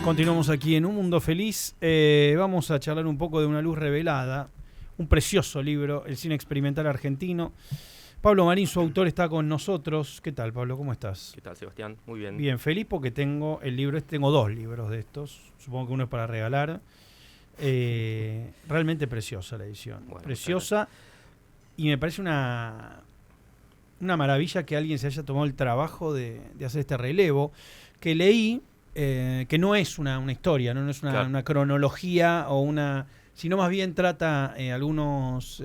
Continuamos aquí en Un Mundo Feliz. Vamos a charlar un poco de Una Luz Revelada, un precioso libro, El cine experimental argentino. Pablo Marín, su autor, está con nosotros. ¿Qué tal, Pablo? ¿Cómo estás? ¿Qué tal, Sebastián? Muy bien. Bien, feliz porque tengo el libro, tengo dos libros de estos. Supongo que uno es para regalar. Realmente preciosa la edición. Bueno, preciosa. Y me parece una maravilla que alguien se haya tomado el trabajo de hacer este relevo. Que leí, que no es una historia, no es una cronología o una... sino más bien trata algunos...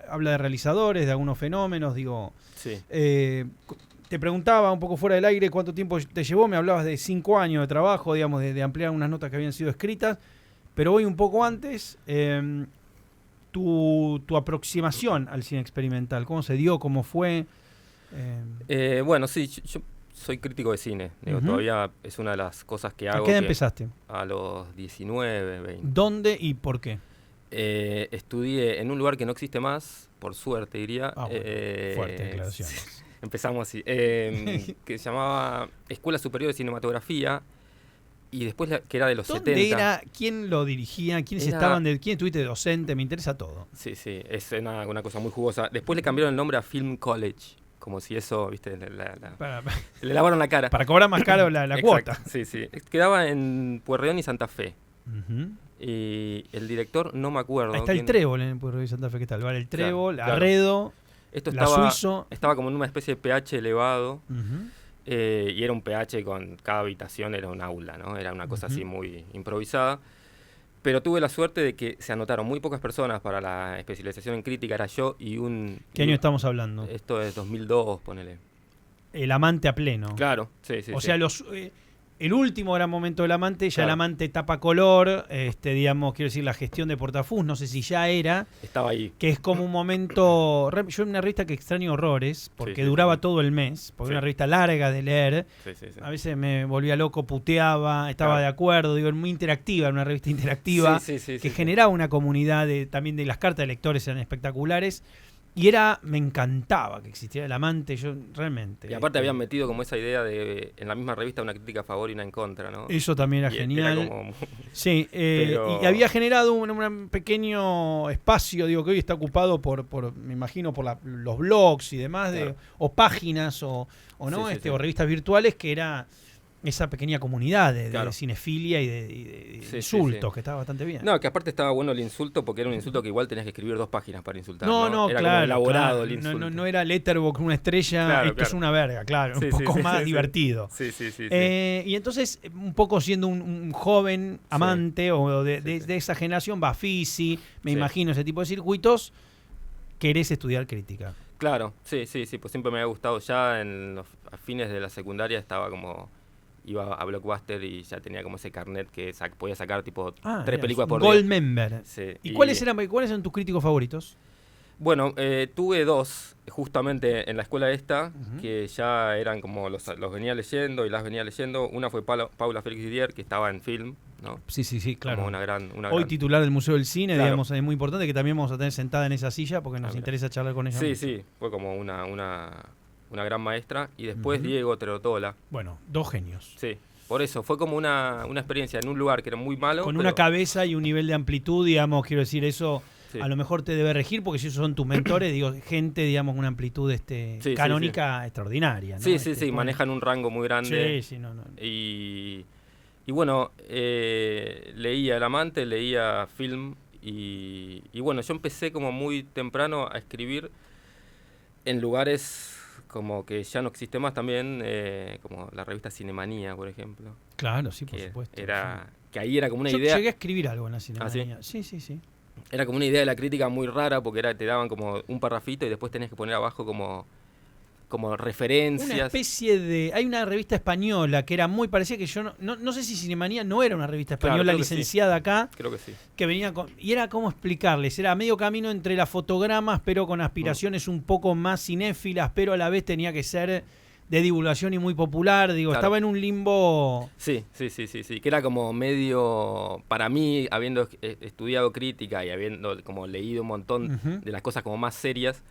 habla de realizadores, de algunos fenómenos, digo... Sí. Te preguntaba un poco fuera del aire cuánto tiempo te llevó, me hablabas de 5 años de trabajo, digamos, de ampliar unas notas que habían sido escritas, pero voy un poco antes. Tu aproximación al cine experimental, ¿cómo se dio? ¿Cómo fue? Bueno, sí, yo soy crítico de cine. Digo, todavía es una de las cosas que hago. ¿A qué edad empezaste? A los 19, 20. ¿Dónde y por qué? Estudié en un lugar que no existe más, por suerte diría. Bueno, fuerte declaraciones. Sí, empezamos así. Que se llamaba Escuela Superior de Cinematografía. Y después que era de los ¿Dónde 70. era? ¿Quién lo dirigía? ¿Quiénes estaban? ¿Quién estuviste de docente? Me interesa todo. Sí, es una cosa muy jugosa. Después le cambiaron el nombre a Film College. Como si eso, viste, le lavaron la cara. Para cobrar más caro la cuota. Sí. Quedaba en Pueyrredón y Santa Fe. Uh-huh. Y el director, no me acuerdo. Ahí está el Trébol en Pueyrredón y Santa Fe. ¿Qué tal? Vale, el Trébol, claro. Arredo, Esto la Suizo. Estaba como en una especie de pH elevado. Uh-huh. Y era un pH con cada habitación, era un aula, ¿no? Era una cosa así muy improvisada. Pero tuve la suerte de que se anotaron muy pocas personas para la especialización en crítica. Era yo y un... ¿Qué año estamos hablando? Esto es 2002, ponele. El Amante a pleno. Claro, sí. O sea, el último gran momento del Amante, ya el Amante tapa color, digamos, quiero decir, la gestión de Portafus, no sé si ya era. Estaba ahí. Que es como un momento... Yo en una revista que extraño horrores, porque duraba todo el mes, porque era una revista larga de leer. Sí. A veces me volvía loco, puteaba, estaba de acuerdo, digo, muy interactiva, una revista interactiva, que generaba una comunidad también de las cartas de lectores, eran espectaculares. Y me encantaba que existiera el Amante, yo realmente. Y aparte habían metido como esa idea de, en la misma revista, una crítica a favor y una en contra, ¿no? Eso también era genial. Era como... Sí, y había generado un pequeño espacio, digo, que hoy está ocupado me imagino, por los blogs y demás, o páginas, o revistas virtuales, que era esa pequeña comunidad de cinefilia y de insultos, que estaba bastante bien. No, que aparte estaba bueno el insulto, porque era un insulto que igual tenías que escribir 2 páginas para insultar. No, era claro, como elaborado el insulto. No era Letterboxd, una estrella, esto es una verga, claro, un poco más divertido. Sí. Y entonces, un poco siendo un joven amante o de esa generación, Bafisi, me imagino ese tipo de circuitos, querés estudiar crítica. Claro, sí, pues siempre me había gustado. Ya a fines de la secundaria estaba como... Iba a Blockbuster y ya tenía como ese carnet que podía sacar tipo 3 películas por día. Gold member. Sí. ¿Y cuáles eran tus críticos favoritos? Bueno, tuve 2 justamente en la escuela esta, que ya eran como los venía leyendo y las venía leyendo. Una fue Paula Félix Didier, que estaba en Film, ¿no? Sí, claro. Como una gran titular del Museo del Cine, digamos, es muy importante, que también vamos a tener sentada en esa silla porque nos interesa charlar con ella. Sí, fue como una gran maestra. Y después Diego Terotola. Bueno, 2 genios. Sí, por eso, fue como una experiencia en un lugar que era muy malo. Con una cabeza y un nivel de amplitud, digamos, quiero decir, eso a lo mejor te debe regir, porque si esos son tus mentores, digo, gente, digamos, una amplitud canónica extraordinaria, ¿no? Sí, manejan un rango muy grande. Sí, no. Y bueno, leía El Amante, leía Film, y bueno, yo empecé como muy temprano a escribir en lugares... como que ya no existe más también, como la revista Cinemanía, por ejemplo. Claro, sí, por supuesto. Que ahí era como una idea... Yo llegué a escribir algo en la Cinemanía. ¿Ah, sí? Sí. Era como una idea de la crítica muy rara, porque te daban como un parrafito y después tenías que poner abajo como referencias. Una especie de... Hay una revista española que era muy parecida, que yo no sé si Cinemanía no era una revista española licenciada acá. Creo que sí. Que venía y era como explicarles, era medio camino entre las fotogramas, pero con aspiraciones un poco más cinéfilas, pero a la vez tenía que ser de divulgación y muy popular. Digo, estaba en un limbo... Sí, que era como medio... Para mí, habiendo estudiado crítica y habiendo como leído un montón de las cosas como más serias,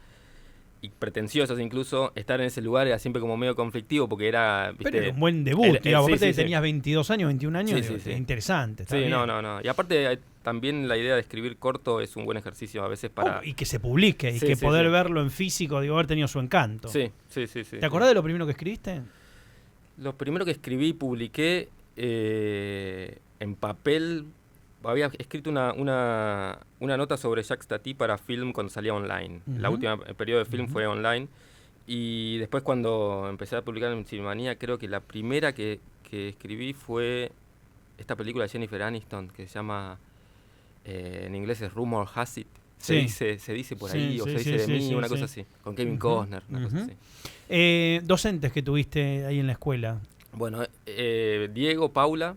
y pretenciosos incluso, estar en ese lugar era siempre como medio conflictivo porque era, ¿viste? Pero era un buen debut, digamos, sí, aparte sí, tenías 22 años, 21 años, Sí, sí, sí. interesante. Está Sí, bien. no. Y aparte también la idea de escribir corto es un buen ejercicio a veces para... Y que se publique, y Sí, que sí, poder sí. verlo en físico, digo, haber tenido su encanto. Sí. ¿Te acordás de lo primero que escribiste? Lo primero que escribí y publiqué en papel, había escrito una nota sobre Jacques Tati para Film cuando salía online. El periodo de Film fue online. Y después cuando empecé a publicar en Cinemanía, creo que la primera que escribí fue esta película de Jennifer Aniston que se llama, en inglés es Rumor Has It. Se dice por ahí, o se dice de mí, una cosa así. Con Kevin Costner, una cosa así. Docentes que tuviste ahí en la escuela. Bueno, Diego, Paula,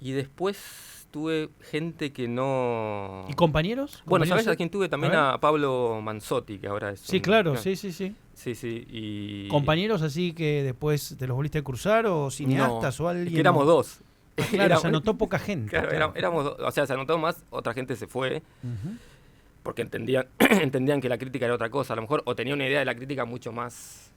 y después tuve gente que no... ¿Y compañeros? Bueno, ¿Compañeros? ¿sabes a quién tuve? También a Pablo Manzotti, que ahora es... Sí, claro, no, sí. Sí, y... ¿Compañeros así que después te los volviste a cruzar o cineastas o alguien? Es que éramos dos. Claro, se anotó poca gente. Claro, éramos dos, o sea, se anotó más, otra gente se fue, porque entendían que la crítica era otra cosa, a lo mejor, o tenía una idea de la crítica mucho más...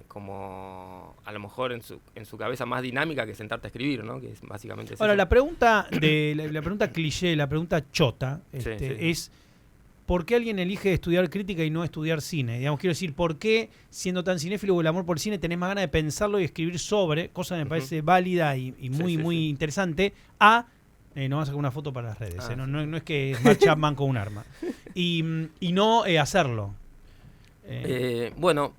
como a lo mejor en su cabeza más dinámica que sentarte a escribir, ¿no? Que es básicamente Ahora, eso. la pregunta cliché, la pregunta chota, es ¿por qué alguien elige estudiar crítica y no estudiar cine? Digamos, quiero decir, ¿por qué, siendo tan cinéfilo el amor por el cine, tenés más ganas de pensarlo y escribir sobre, cosa que me parece válida y muy interesante, no vas a sacar una foto para las redes, no es que es Mark Chapman con un arma, y no hacerlo? Bueno,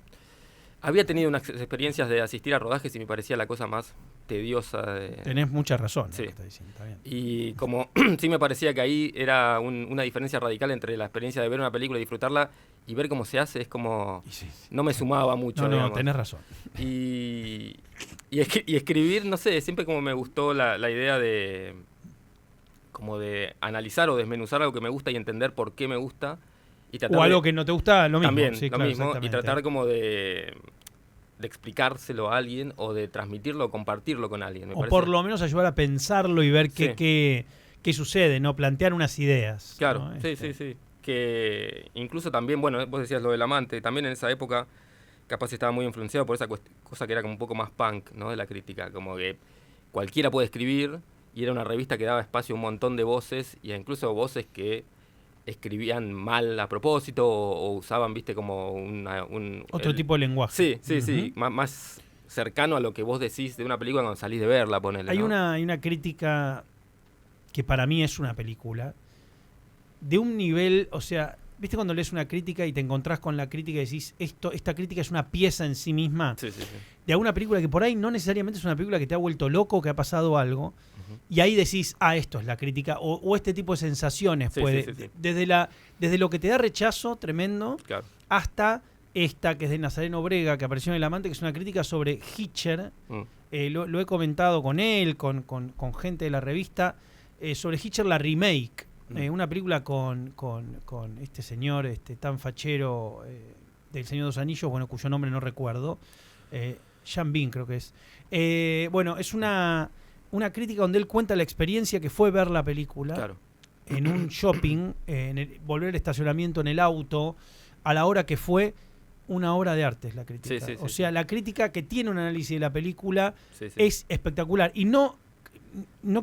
había tenido unas experiencias de asistir a rodajes y me parecía la cosa más tediosa. Tenés mucha razón. Sí. Está diciendo, está bien. Y como sí me parecía que ahí era una diferencia radical entre la experiencia de ver una película y disfrutarla y ver cómo se hace, es como... no me sumaba mucho. No, tenés razón. Y escribir, no sé, siempre como me gustó la idea de... como de analizar o desmenuzar algo que me gusta y entender por qué me gusta. O algo que no te gusta, lo mismo. También, sí, lo claro, mismo. Y tratar como de explicárselo a alguien o de transmitirlo o compartirlo con alguien. O por lo menos ayudar a pensarlo y ver qué sucede, ¿no? Plantear unas ideas. Claro, ¿no? Sí. Que incluso también, bueno, vos decías lo del amante, también en esa época capaz estaba muy influenciado por esa cosa que era como un poco más punk, ¿no? De la crítica, como que cualquiera puede escribir y era una revista que daba espacio a un montón de voces y incluso voces que escribían mal a propósito o usaban, viste, como otro tipo de lenguaje. Sí, más cercano a lo que vos decís de una película cuando salís de verla, ponele. Hay una crítica que para mí es una película de un nivel, o sea, viste cuando lees una crítica y te encontrás con la crítica y decís, esta crítica es una pieza en sí misma, de alguna película que por ahí no necesariamente es una película que te ha vuelto loco, que ha pasado algo, y ahí decís, esto es la crítica, o este tipo de sensaciones puede, desde lo que te da rechazo tremendo, hasta esta que es de Nazareno Brega, que apareció en El Amante, que es una crítica sobre Hitcher. Lo he comentado con él, con gente de la revista, sobre Hitcher, la remake. Una película con este señor tan fachero del Señor de los Anillos, bueno, cuyo nombre no recuerdo, Sean Bean creo que es. Bueno, es una crítica donde él cuenta la experiencia que fue ver la película en un shopping, volver al estacionamiento en el auto, a la hora que fue. Una obra de arte es la crítica. O sea, la crítica que tiene un análisis de la película es espectacular. Y no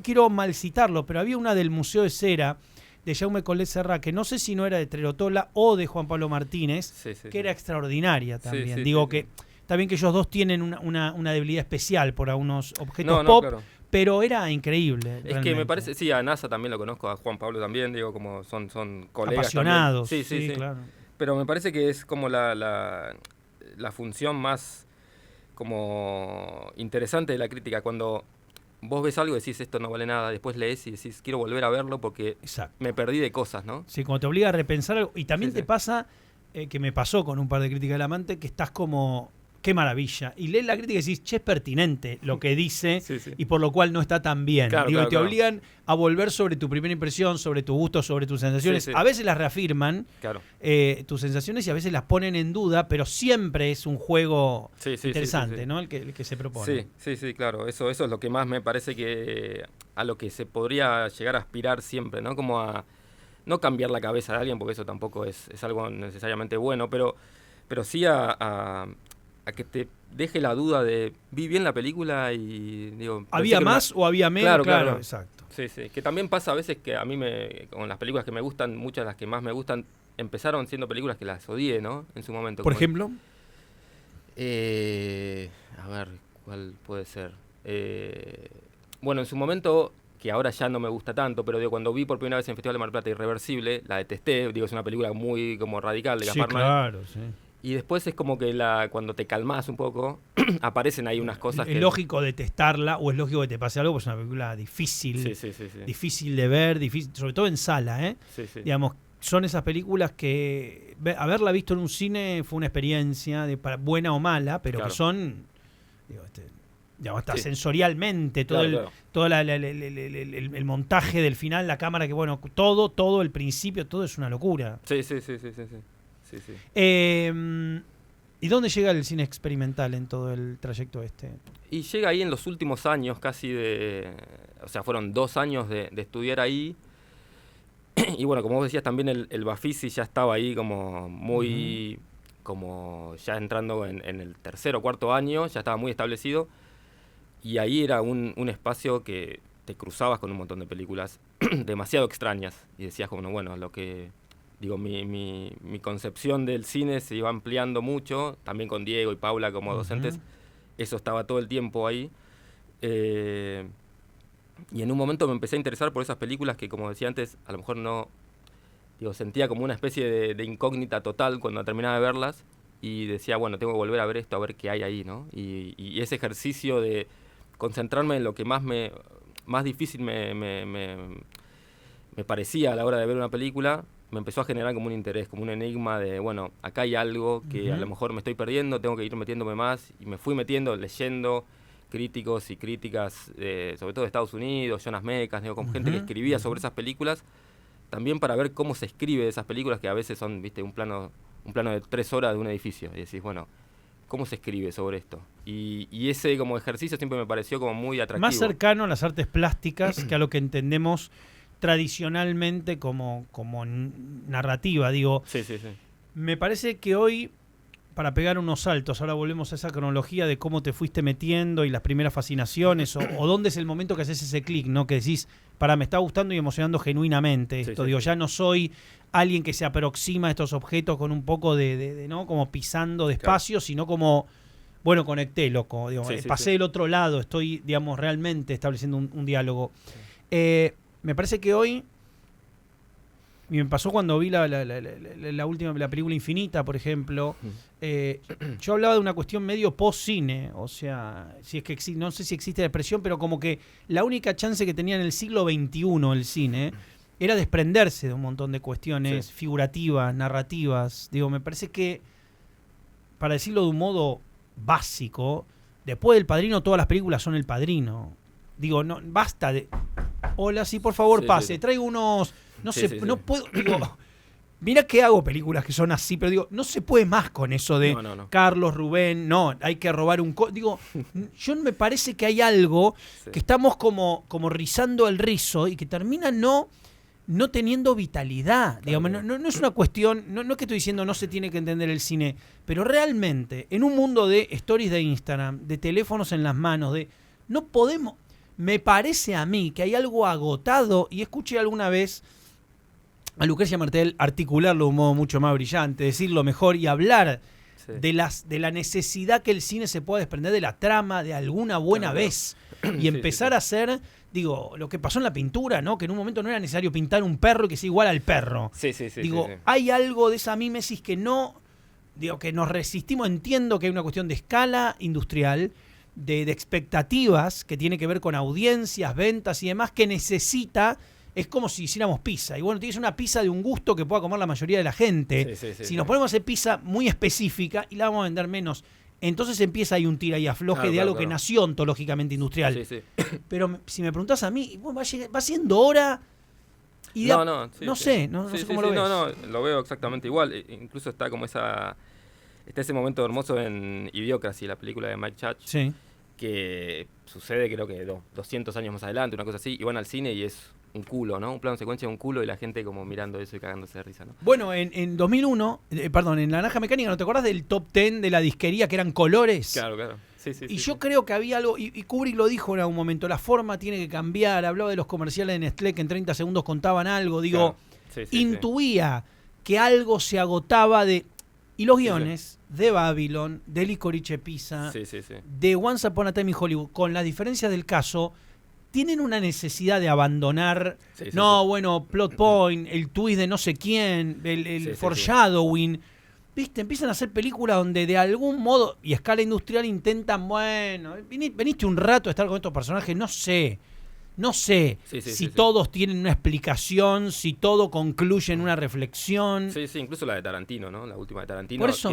quiero mal citarlo, pero había una del Museo de Cera de Jaume Collet Serra, que no sé si no era de Trerotola o de Juan Pablo Martínez, que era extraordinaria también. Que está bien que ellos dos tienen una debilidad especial por algunos objetos pop, pero era increíble. Es que me parece, a NASA también lo conozco, a Juan Pablo también, digo, como son colegas. Apasionados. Sí, claro. Pero me parece que es como la función más como interesante de la crítica, cuando vos ves algo y decís esto no vale nada, después lees y decís quiero volver a verlo porque me perdí de cosas, ¿no? Sí, como te obliga a repensar algo. Y también te pasa, que me pasó con un par de críticas del Amante, que estás como, qué maravilla. Y lees la crítica y decís, che, es pertinente lo que dice y por lo cual no está tan bien. Te obligan a volver sobre tu primera impresión, sobre tu gusto, sobre tus sensaciones. A veces las reafirman, tus sensaciones, y a veces las ponen en duda, pero siempre es un juego interesante, ¿no? El que se propone. Sí, claro. Eso es lo que más me parece que a lo que se podría llegar a aspirar siempre, ¿no? Como a no cambiar la cabeza de alguien, porque eso tampoco es algo necesariamente bueno, pero sí a que te deje la duda de, vi bien la película y digo... ¿Había más o había menos? Claro, exacto. Sí, que también pasa a veces que a mí, con las películas que me gustan, muchas de las que más me gustan, empezaron siendo películas que las odié, ¿no? En su momento. ¿Por ejemplo? A ver, ¿cuál puede ser? Bueno, en su momento, que ahora ya no me gusta tanto, pero digo, cuando vi por primera vez en Festival de Mar del Plata Irreversible, la detesté, digo, es una película muy como radical de Gaspar Noé. Claro, sí. Y después es como que cuando te calmas un poco, aparecen ahí unas cosas ¿Es lógico detestarla o es lógico que te pase algo? Pues es una película difícil, difícil de ver, difícil, sobre todo en sala, ¿eh? Sí. Digamos, son esas películas que haberla visto en un cine fue una experiencia buena o mala, pero claro, que son, digamos, hasta sensorialmente, todo el montaje del final, la cámara, que bueno, todo el principio, todo es una locura. Sí. ¿Y dónde llega el cine experimental en todo el trayecto este? Y llega ahí en los últimos años, casi o sea, fueron 2 años de estudiar ahí. Y bueno, como vos decías, también el Bafisi ya estaba ahí como muy, como ya entrando en el 3º o 4º año, ya estaba muy establecido. Y ahí era un espacio que te cruzabas con un montón de películas demasiado extrañas. Y decías como, bueno, digo, mi concepción del cine se iba ampliando mucho, también con Diego y Paula como docentes. Eso estaba todo el tiempo ahí. Y en un momento me empecé a interesar por esas películas que, como decía antes, a lo mejor no... Digo, sentía como una especie de incógnita total cuando terminaba de verlas. Y decía, bueno, tengo que volver a ver esto, a ver qué hay ahí, ¿no? Y ese ejercicio de concentrarme en lo que más difícil me parecía a la hora de ver una película, me empezó a generar como un interés, como un enigma de, bueno, acá hay algo que a lo mejor me estoy perdiendo, tengo que ir metiéndome más. Y me fui metiendo, leyendo críticos y críticas, sobre todo de Estados Unidos, Jonas Mekas, con gente que escribía sobre esas películas, también para ver cómo se escribe esas películas, que a veces son, viste, un plano de 3 horas de un edificio. Y decís, bueno, ¿cómo se escribe sobre esto? Y ese como ejercicio siempre me pareció como muy atractivo. Más cercano a las artes plásticas que a lo que entendemos tradicionalmente como narrativa, digo. Sí. Me parece que hoy, para pegar unos saltos, ahora volvemos a esa cronología de cómo te fuiste metiendo y las primeras fascinaciones, o dónde es el momento que haces ese clic, ¿no? Que decís, me está gustando y emocionando genuinamente esto. Digo, ya no soy alguien que se aproxima a estos objetos con un poco de ¿no? Como pisando despacio, sino como, bueno, conecté, loco. Digo, pasé del otro lado, estoy, digamos, realmente estableciendo un diálogo. Me parece que hoy, y me pasó cuando vi la película Infinita, por ejemplo, yo hablaba de una cuestión medio post-cine, o sea, si es que no sé si existe la expresión, pero como que la única chance que tenía en el siglo XXI el cine era desprenderse de un montón de cuestiones figurativas, narrativas. Digo, me parece que, para decirlo de un modo básico, después del Padrino todas las películas son El Padrino. Digo, no basta de... Hola, sí, por favor, pase. Traigo unos... No puedo... Digo, mira que hago películas que son así, pero digo, no se puede más con eso de no. Carlos, Rubén, no, hay que robar un... Digo, yo me parece que hay algo que estamos como rizando el rizo y que termina no teniendo vitalidad. Digamos, no es una cuestión, no es que estoy diciendo no se tiene que entender el cine, pero realmente, en un mundo de stories de Instagram, de teléfonos en las manos, no podemos... Me parece a mí que hay algo agotado, y escuché alguna vez a Lucrecia Martel articularlo de un modo mucho más brillante, decirlo mejor y hablar de la necesidad que el cine se pueda desprender de la trama de alguna buena vez y empezar a hacer, digo, lo que pasó en la pintura, ¿no? Que en un momento no era necesario pintar un perro y que sea igual al perro. Digo, hay algo de esa mímesis que que nos resistimos. Entiendo que hay una cuestión de escala industrial, de expectativas que tiene que ver con audiencias, ventas y demás, que necesita, es como si hiciéramos pizza. Y bueno, tienes una pizza de un gusto que pueda comer la mayoría de la gente. Si nos ponemos a hacer pizza muy específica y la vamos a vender menos, entonces empieza ahí un tira y afloje de algo que nació ontológicamente industrial. Pero si me preguntás a mí, bueno, va siendo hora... Y no sé cómo lo ves. No, lo veo exactamente igual. Incluso está como está ese momento hermoso en Idiocracy, la película de Mike Judge, que sucede creo que 200 años más adelante, una cosa así, y van al cine y es un culo, ¿no? Un plano secuencia de un culo y la gente como mirando eso y cagándose de risa, ¿no? Bueno, en 2001, perdón, en La Naranja Mecánica, ¿no te acordás del top 10 de la disquería que eran colores? Claro, claro. Sí, sí, Y sí, yo sí. creo que había algo, y Kubrick lo dijo en algún momento, la forma tiene que cambiar, hablaba de los comerciales de Nestlé que en 30 segundos contaban algo, digo, Claro. Sí, sí, intuía que algo se agotaba de... Y los Sí, sí. guiones de Babylon, de Licorice Pizza, Sí, sí, sí. de Once Upon a Time in Hollywood, con las diferencias del caso, tienen una necesidad de abandonar, Sí, sí, no, sí. bueno, plot point, el twist de no sé quién, el Sí, sí, foreshadowing. ¿Viste? Empiezan a hacer películas donde de algún modo, y a escala industrial, intentan, bueno, veniste un rato a estar con estos personajes, no sé Sí, sí, si sí, sí. todos tienen una explicación, si todo concluye en una reflexión. Sí, sí, incluso la de Tarantino, ¿no? La última de Tarantino Por eso.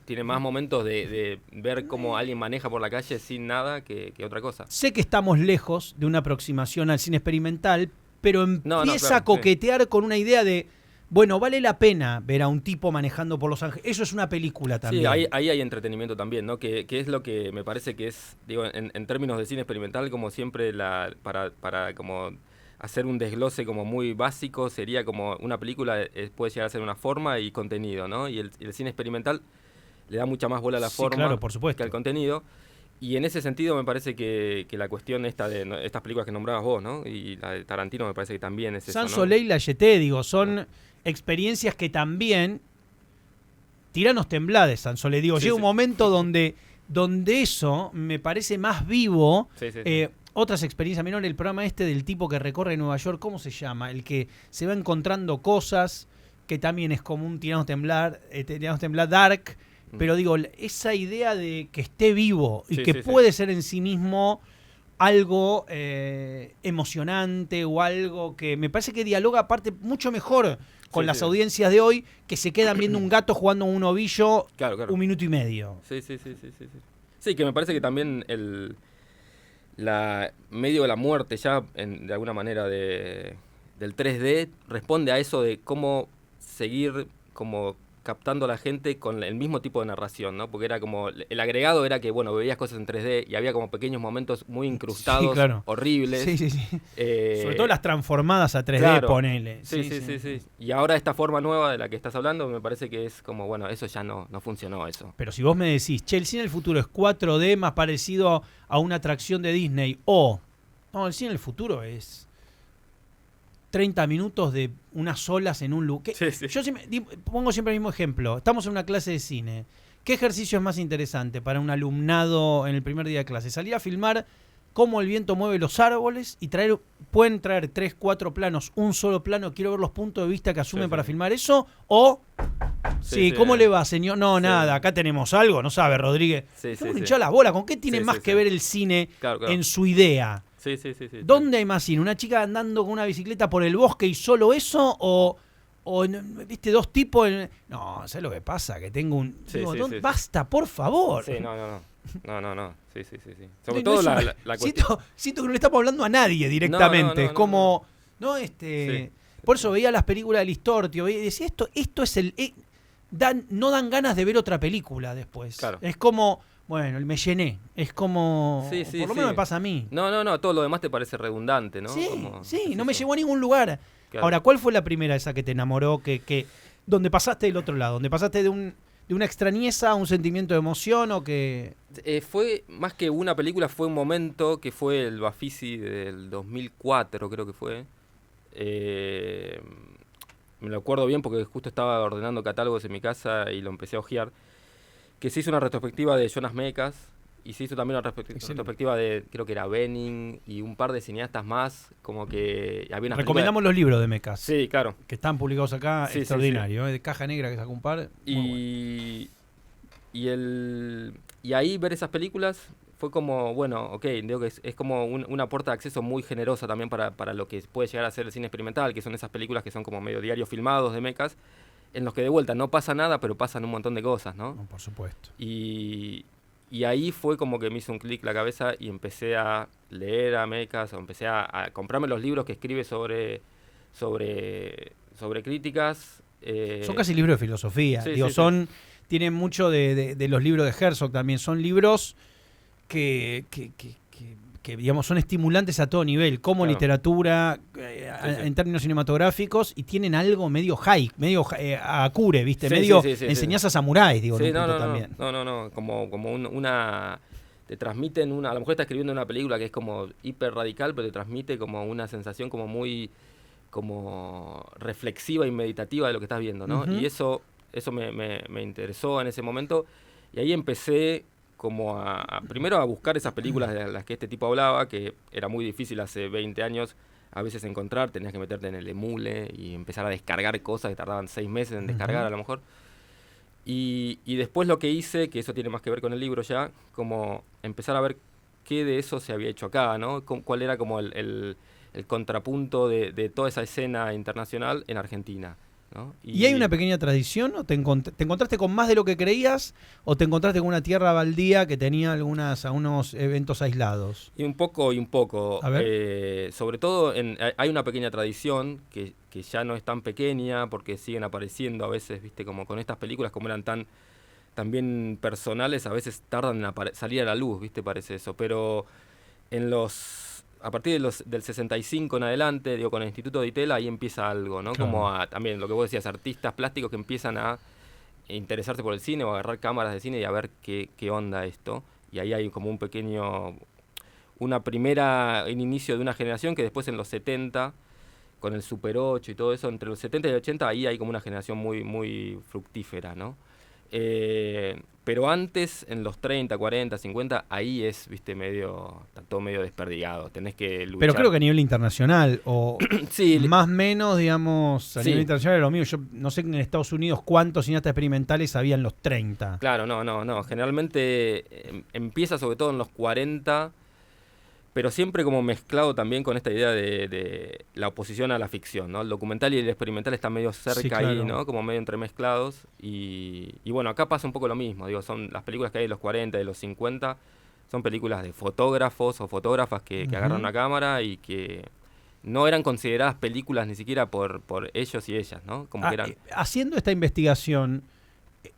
tiene más momentos de ver cómo alguien maneja por la calle sin nada que otra cosa. Sé que estamos lejos de una aproximación al cine experimental, pero empieza claro, a coquetear con una idea de, bueno, vale la pena ver a un tipo manejando por Los Ángeles. Eso es una película también. Sí, ahí hay entretenimiento también, ¿no? Que es lo que me parece que es, digo, en términos de cine experimental, como siempre, para como hacer un desglose como muy básico, sería como una película puede llegar a ser una forma y contenido, ¿no? Y el cine experimental le da mucha más bola a la Sí, forma claro, por supuesto. que al contenido. Y en ese sentido me parece que la cuestión esta de estas películas que nombrabas vos, ¿no? Y la de Tarantino me parece que también es eso, Sans ¿no? Soleil y La Jetée, digo, son experiencias que también tiranos temblades, Sans Soleil. Digo, Sí, llega sí. un momento donde eso me parece más vivo. Sí, sí, sí. Otras experiencias menores, el programa este del tipo que recorre Nueva York, ¿cómo se llama? El que se va encontrando cosas, que también es como un tiranos temblar dark, pero digo, esa idea de que esté vivo y Sí, que sí, sí. puede ser en sí mismo algo emocionante o algo que me parece que dialoga aparte mucho mejor con Sí, las sí. audiencias de hoy, que se quedan viendo un gato jugando a un ovillo Claro, claro. 1 minuto y medio. Sí, sí, sí, sí, sí, sí. Sí, que me parece que también medio de la muerte ya, de alguna manera, del 3D, responde a eso de cómo seguir como captando a la gente con el mismo tipo de narración, ¿no? Porque era como, el agregado era que, bueno, veías cosas en 3D y había como pequeños momentos muy incrustados, Sí, claro. horribles. Sí, sí, sí. Sobre todo las transformadas a 3D, claro. ponele. Sí, sí, sí, sí. Y ahora esta forma nueva de la que estás hablando me parece que es como, bueno, eso ya no funcionó, eso. Pero si vos me decís, che, el cine del futuro es 4D más parecido a una atracción de Disney, o no, el cine del futuro es 30 minutos de unas olas en un lugar. Sí, sí. Yo pongo siempre el mismo ejemplo. Estamos en una clase de cine. ¿Qué ejercicio es más interesante para un alumnado en el primer día de clase? Salir a filmar cómo el viento mueve los árboles y pueden traer 3, 4 planos, un solo plano. Quiero ver los puntos de vista que asumen para filmar eso. O, sí, ¿cómo le va, señor? No, nada, acá tenemos algo, no sabe, Rodríguez. Estamos hinchados las bolas. ¿Con qué tiene más que ver el cine en su idea? Sí, sí, sí, sí. ¿Dónde hay más cine? ¿Una chica andando con una bicicleta por el bosque y solo eso? ¿O viste, dos tipos? No, ¿sabes lo que pasa? Que tengo un... Sí, digo, sí, sí, basta, por favor. Sí, no. Sí, sí, sí, sí. No, Sobre todo no la cuestión. siento que no le estamos hablando a nadie directamente. Es como... Sí. Por eso veía las películas de Listortio y decía, esto es el... no dan ganas de ver otra película después. Claro. Es como... Bueno, me llené. Es como... Sí, sí, por lo sí. menos me pasa a mí. No, todo lo demás te parece redundante, ¿no? Sí, Como, sí, no me llevó a ningún lugar. Claro. Ahora, ¿cuál fue la primera esa que te enamoró? Donde pasaste del otro lado, donde pasaste de una extrañeza a un sentimiento de emoción o que... Fue, más que una película, fue un momento que fue el Bafisi del 2004, creo que fue. Me lo acuerdo bien porque justo estaba ordenando catálogos en mi casa y lo empecé a ojear. Que se hizo una retrospectiva de Jonas Mekas y se hizo también una retrospectiva de, creo que era Benning y un par de cineastas más, como que había una Recomendamos los libros de Mekas. Sí, claro. Que están publicados acá, Sí, extraordinario. De Caja Negra que sacó un par. Y ahí ver esas películas fue como, bueno, ok, digo que es como una puerta de acceso muy generosa también para lo que puede llegar a ser el cine experimental, que son esas películas que son como medio diarios filmados de Mekas, en los que de vuelta no pasa nada, pero pasan un montón de cosas, ¿no? No, por supuesto. Y ahí fue como que me hizo un clic la cabeza y empecé a leer a Mekas, o empecé a comprarme los libros que escribe sobre críticas. Son casi libros de filosofía. Sí, Digo, sí. Tienen mucho de los libros de Herzog también. Son libros que, digamos, son estimulantes a todo nivel, como Claro. literatura, Sí. en términos cinematográficos, y tienen algo medio high, medio a Kure, ¿viste? Sí, medio sí. enseñanza samuráis, digo, Sí, en un punto también. no, como una... Te transmiten a lo mejor estás escribiendo una película que es como hiper radical, pero te transmite como una sensación como muy como reflexiva y meditativa de lo que estás viendo, ¿no? Ujú. Y eso me interesó en ese momento, y ahí empecé como primero a buscar esas películas de las que este tipo hablaba, que era muy difícil hace 20 años a veces encontrar, tenías que meterte en el emule y empezar a descargar cosas que tardaban 6 meses en descargar a lo mejor. Y después lo que hice, que eso tiene más que ver con el libro ya, como empezar a ver qué de eso se había hecho acá, ¿no? Cuál era como el contrapunto de toda esa escena internacional en Argentina, ¿no? ¿Y hay una pequeña tradición? ¿O te encontraste con más de lo que creías? ¿O te encontraste con una tierra baldía que tenía algunos eventos aislados? Y un poco y un poco. A ver. Sobre todo hay una pequeña tradición que ya no es tan pequeña porque siguen apareciendo a veces, viste, como con estas películas como eran tan bien personales, a veces tardan en salir a la luz, viste, parece eso. Pero a partir del 65 en adelante, digo, con el Instituto de Itela, ahí empieza algo, ¿no? Claro. Como también lo que vos decías, artistas plásticos que empiezan a interesarse por el cine o agarrar cámaras de cine y a ver qué onda esto. Y ahí hay como un inicio de una generación que después en los 70, con el Super 8 y todo eso, entre los 70 y el 80, ahí hay como una generación muy, muy fructífera, ¿no? Pero antes, en los 30, 40, 50, ahí viste, está todo medio desperdigado. Tenés que luchar. Pero creo que a nivel internacional, o sí, más o menos, digamos, a Sí. nivel internacional es lo mío. Yo no sé en Estados Unidos cuántos cineastas experimentales había en los 30. Claro, no. Generalmente empieza sobre todo en los 40, pero siempre como mezclado también con esta idea de la oposición a la ficción, ¿no? El documental y el experimental están medio cerca Sí, claro. ahí, ¿no? Como medio entremezclados. Y bueno, acá pasa un poco lo mismo. Digo, son las películas que hay de los 40, de los 50, son películas de fotógrafos o fotógrafas que agarran una cámara y que no eran consideradas películas ni siquiera por ellos y ellas, ¿no? Como que eran... Haciendo esta investigación,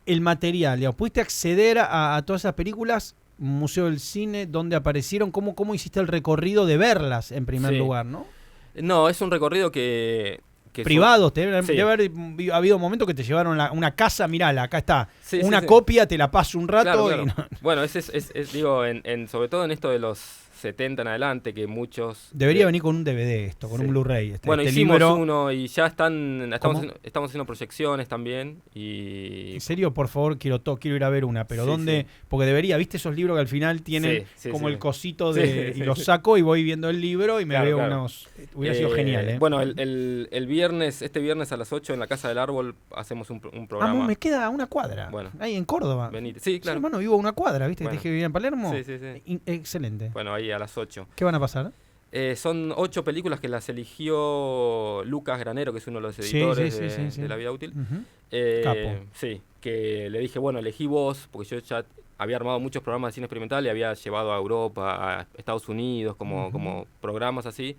el material, digamos, ¿pudiste acceder a todas esas películas? Museo del Cine, ¿dónde aparecieron? ¿Cómo hiciste el recorrido de verlas en primer Sí. lugar, no? No, es un recorrido que Privados, Sí. debe haber habido momentos que te llevaron una casa, mirala, acá está, Sí, una sí. copia, te la paso un rato. Claro. Y no. Bueno, digo, sobre todo en esto de los 70 en adelante, que muchos... Debería venir con un DVD esto, con Sí. un Blu-ray. Bueno, este hicimos libro. uno y ya estamos ¿Cómo? haciendo proyecciones también y... En serio, por favor, quiero ir a ver una, pero Sí, ¿dónde? sí. Porque debería, ¿viste esos libros que al final tienen Sí, como sí. el cosito Sí, de... sí, y lo sí. saco y voy viendo el libro y me Claro, veo claro. unos... Hubiera sido genial, ¿eh? Bueno, el viernes, este viernes a las 8 en la Casa del Árbol hacemos un programa. Me queda a una cuadra. Bueno. Ahí en Córdoba. Venite. Sí, Sí, claro. hermano, vivo a una cuadra, ¿viste? Bueno. Que te dije que vivía en Palermo. Sí. Excelente. Bueno, ahí a las 8. ¿Qué van a pasar? Son 8 películas que las eligió Lucas Granero, que es uno de los editores Sí. de La Vida Útil. Ujú. Eh, Capo. Sí, que le dije, bueno, elegí vos, porque yo ya había armado muchos programas de cine experimental y había llevado a Europa, a Estados Unidos, como programas así.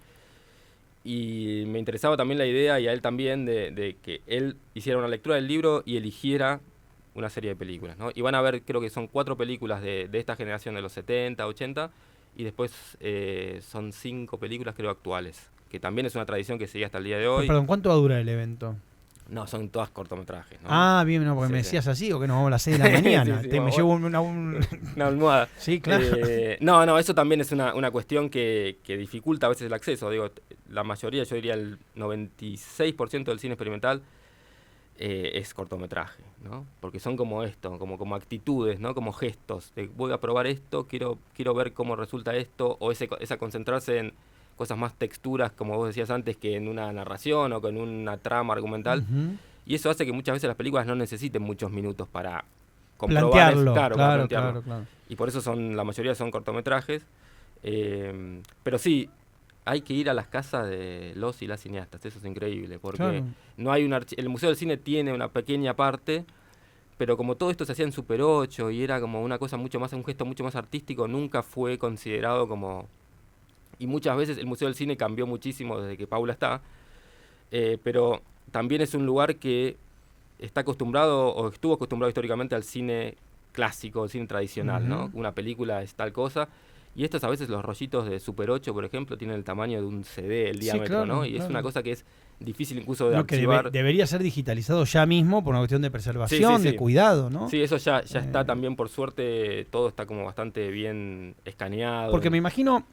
Y me interesaba también la idea, y a él también, de que él hiciera una lectura del libro y eligiera una serie de películas, ¿no? Y van a ver, creo que son 4 películas de esta generación de los 70, 80, y después son 5 películas, creo, actuales, que también es una tradición que sigue hasta el día de hoy. Perdón, ¿cuánto va a durar el evento? No, son todas cortometrajes, ¿no? Ah, bien, no, porque Sí, me sí. decías así, o que nos vamos a las 6 de la mañana. Sí, Me bueno, llevo una almohada. Sí, claro. No, eso también es una cuestión que dificulta a veces el acceso. Digo, la mayoría, yo diría el 96% del cine experimental es cortometraje, ¿no? Porque son como esto, como actitudes, ¿no? Como gestos. Voy a probar esto, quiero ver cómo resulta esto, o esa concentrarse en cosas más texturas, como vos decías antes, que en una narración o con una trama argumental. Ujú. Y eso hace que muchas veces las películas no necesiten muchos minutos para comprobar. Plantearlo, Para plantearlo. claro. Y por eso la mayoría son cortometrajes. Pero sí, hay que ir a las casas de los y las cineastas, eso es increíble, porque Claro. no hay el Museo del Cine tiene una pequeña parte, pero como todo esto se hacía en Super 8 y era como una cosa mucho más, un gesto mucho más artístico, nunca fue considerado como... Y muchas veces el Museo del Cine cambió muchísimo desde que Paula está, pero también es un lugar que está acostumbrado o estuvo acostumbrado históricamente al cine clásico, el cine tradicional, ¿no? Una película es tal cosa. Y estos a veces los rollitos de Super 8, por ejemplo, tienen el tamaño de un CD, el diámetro, claro, ¿no? Y claro. es una cosa que es difícil incluso de que archivar. debería ser digitalizado ya mismo por una cuestión de preservación, de cuidado, ¿no? Sí, eso ya está también, por suerte, todo está como bastante bien escaneado. Porque me imagino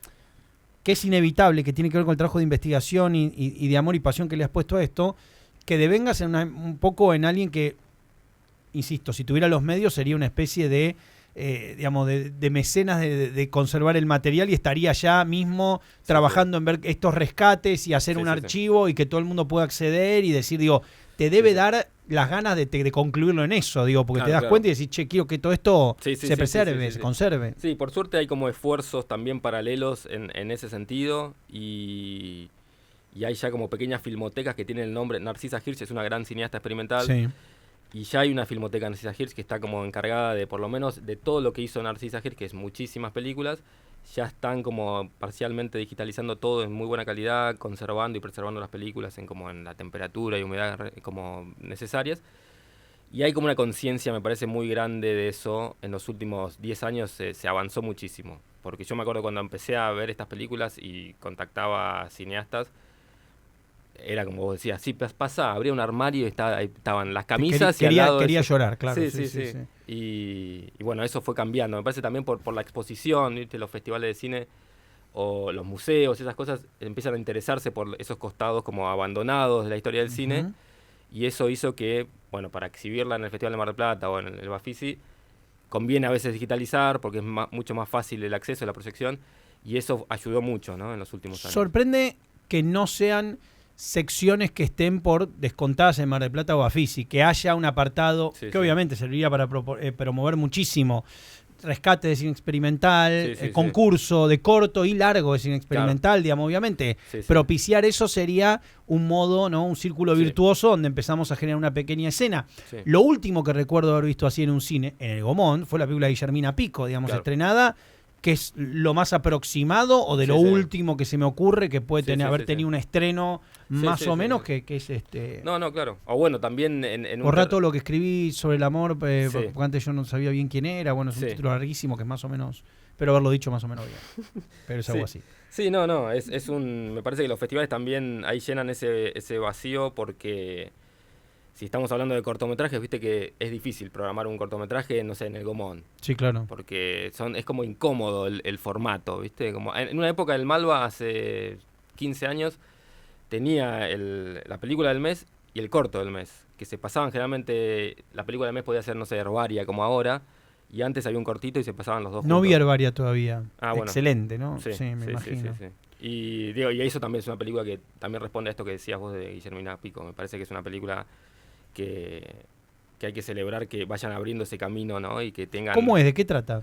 que es inevitable, que tiene que ver con el trabajo de investigación y de amor y pasión que le has puesto a esto, que devengas un poco en alguien que, insisto, si tuviera los medios sería una especie de digamos, de mecenas de conservar el material y estaría ya mismo trabajando en ver estos rescates y hacer un archivo y que todo el mundo pueda acceder y decir, digo, te debe dar las ganas de concluirlo en eso, digo, porque te das cuenta y decís, che, quiero que todo esto se preserve, se conserve. Sí, por suerte hay como esfuerzos también paralelos en ese sentido y hay ya como pequeñas filmotecas que tienen el nombre. Narcisa Hirsch es una gran cineasta experimental. Sí. Y ya hay una filmoteca Narcisa Hirsch que está como encargada de, por lo menos, de todo lo que hizo Narcisa Hirsch, que es muchísimas películas. Ya están como parcialmente digitalizando todo en muy buena calidad, conservando y preservando las películas en la temperatura y humedad como necesarias. Y hay como una conciencia, me parece, muy grande de eso. En los últimos 10 años se avanzó muchísimo. Porque yo me acuerdo cuando empecé a ver estas películas y contactaba a cineastas, era como vos decías, sí, pasa, abría un armario y ahí estaban las camisas y al lado quería llorar, claro. Sí. Y bueno, eso fue cambiando. Me parece también por la exposición, ¿viste? Los festivales de cine o los museos, esas cosas empiezan a interesarse por esos costados como abandonados de la historia del cine. Y eso hizo que, bueno, para exhibirla en el Festival de Mar del Plata o en el Bafisi, conviene a veces digitalizar porque es mucho más fácil el acceso, la proyección. Y eso ayudó mucho, ¿no? En los últimos años. Sorprende que no sean secciones que estén por descontadas en Mar del Plata o Bafisi, que haya un apartado que obviamente serviría para promover muchísimo rescate de cine experimental, concurso de corto y largo de cine experimental, digamos, obviamente. Propiciar eso sería un modo, ¿no? Un círculo virtuoso donde empezamos a generar una pequeña escena. Lo último que recuerdo haber visto así en un cine, en el Gomón, fue la película de Guillermina Pico, digamos, estrenada, que es lo más aproximado o de lo último que se me ocurre que puede haber tenido un estreno más o menos que es No, claro. O bueno, también en un rato lo que escribí sobre el amor, porque antes yo no sabía bien quién era, bueno, es un título larguísimo que es más o menos, pero haberlo dicho más o menos bien. Pero es algo así. Sí, me parece que los festivales también ahí llenan ese vacío porque si estamos hablando de cortometrajes, viste que es difícil programar un cortometraje, no sé, en el Gomón. Sí, claro. Porque es como incómodo el formato, viste. Como en una época del Malva, hace 15 años, tenía la película del mes y el corto del mes, que se pasaban generalmente, la película del mes podía ser, no sé, Herbaria como ahora, y antes había un cortito y se pasaban los dos juntos. No vi Herbaria todavía. Bueno. Excelente, ¿no? Sí, me imagino. Sí. Y eso también es una película que también responde a esto que decías vos de Guillermina Pico. Me parece que es una película que hay que celebrar que vayan abriendo ese camino, ¿no? Y que tengan... ¿Cómo es? ¿De qué trata?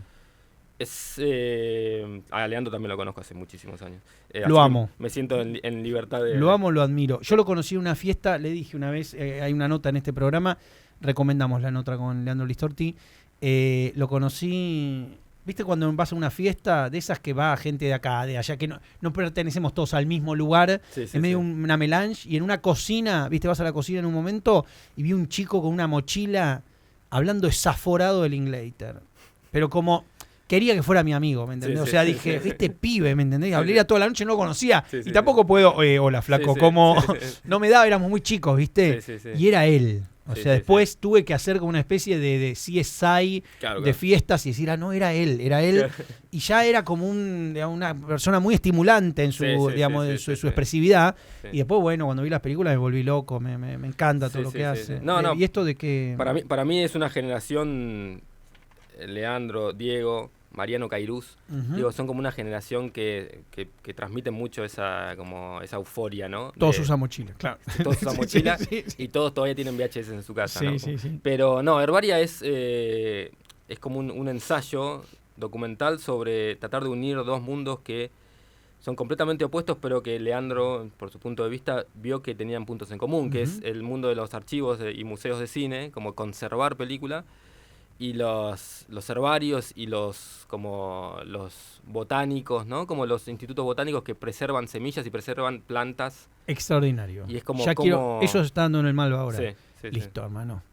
A Leandro también lo conozco hace muchísimos años. Lo amo. Me siento en libertad de... Lo amo, lo admiro. Yo lo conocí en una fiesta, le dije una vez, hay una nota en este programa, recomendamos la nota con Leandro Listorti. Lo conocí, ¿viste cuando vas a una fiesta de esas que va gente de acá, de allá, que no pertenecemos todos al mismo lugar, en medio de una melange, y en una cocina, ¿viste? Vas a la cocina en un momento y vi un chico con una mochila hablando desaforado del Linklater. Pero como... quería que fuera mi amigo, ¿me entendés? O sea, dije, este pibe, ¿me entendés? Hablé toda la noche, no lo conocía. Y tampoco puedo, hola, flaco, como... No me daba, éramos muy chicos, ¿viste? Y era él. O sea, después tuve que hacer como una especie de CSI de fiestas y decir, no, era él. Y ya era como una persona muy estimulante en su, su expresividad. Y después, bueno, cuando vi las películas me volví loco, me encanta todo lo que hace. Y esto de que... Para mí es una generación, Leandro, Diego, Mariano Cairuz, digo, son como una generación que transmiten mucho esa euforia, ¿no? Todos usan mochila, claro. Todos usan mochila y todos todavía tienen VHS en su casa, ¿no? Sí. Pero no, Herbaria es como un ensayo documental sobre tratar de unir dos mundos que son completamente opuestos, pero que Leandro, por su punto de vista, vio que tenían puntos en común, que es el mundo de los archivos y museos de cine, como conservar película, y los herbarios y los botánicos, ¿no? Como los institutos botánicos que preservan semillas y preservan plantas. Extraordinario. Y es como... Eso se está dando en el Malva ahora. Sí, listo, hermano.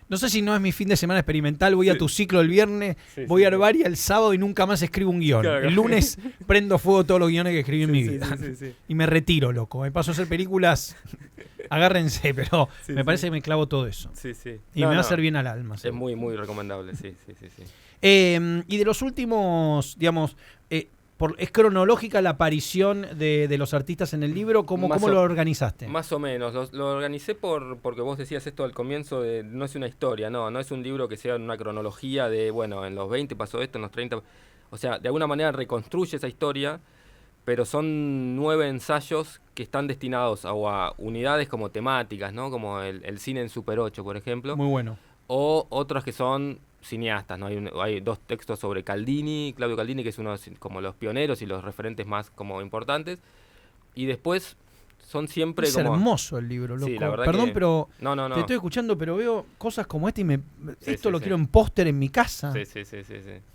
No sé si no es mi fin de semana experimental, voy a tu ciclo el viernes, voy a Herbaria el sábado y nunca más escribo un guión. Claro. El lunes prendo fuego todos los guiones que escribí en mi vida. Sí. Y me retiro, loco. Me paso a hacer películas, agárrense, pero me parece que me clavo todo eso. Sí. Y me va a hacer bien al alma. Es muy, muy recomendable, sí. Y de los últimos, digamos, ¿es cronológica la aparición de los artistas en el libro? ¿Cómo lo organizaste? Más o menos. Lo organicé porque vos decías esto al comienzo, no es una historia, no es un libro que sea una cronología de, bueno, en los 20 pasó esto, en los 30... O sea, de alguna manera reconstruye esa historia, pero son 9 ensayos que están destinados a unidades como temáticas, ¿no? Como el cine en Super 8, por ejemplo. Muy bueno. O otras que son cineastas, ¿no? Hay 2 textos sobre Claudio Caldini, que es uno de como los pioneros y los referentes más como importantes. Y después son siempre es como... hermoso el libro, loco. Sí, la verdad. Perdón, que... pero No. te estoy escuchando, pero veo cosas como esta y esto lo sí. quiero en póster en mi casa. Sí.